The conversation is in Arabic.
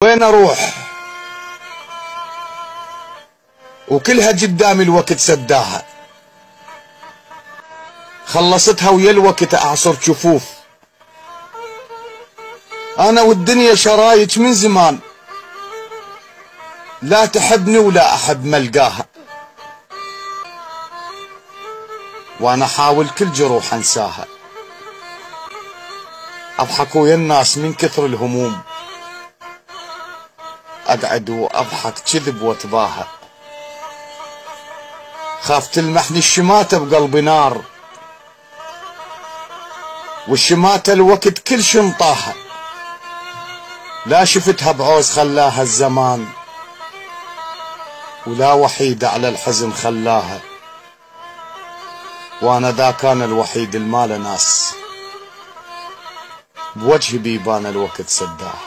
وين اروح وكلها قدامي الوقت سداها، خلصتها ويا الوقت اعصر جفوف. انا والدنيا شرايك من زمان، لا تحبني ولا احب ملقاها، وانا احاول كل جروح انساها. اضحك ويا الناس من كثر الهموم، اقعد واضحك كذب واتباهى. خاف تلمحني الشماتة بقلبي نار، والشماتة الوقت كل شي انطاها. لا شفتها بعوز خلاها الزمان، ولا وحيدة على الحزن خلاها، وانا ذا كان الوحيد المال ناس، بوجهي بيبان الوقت سداها.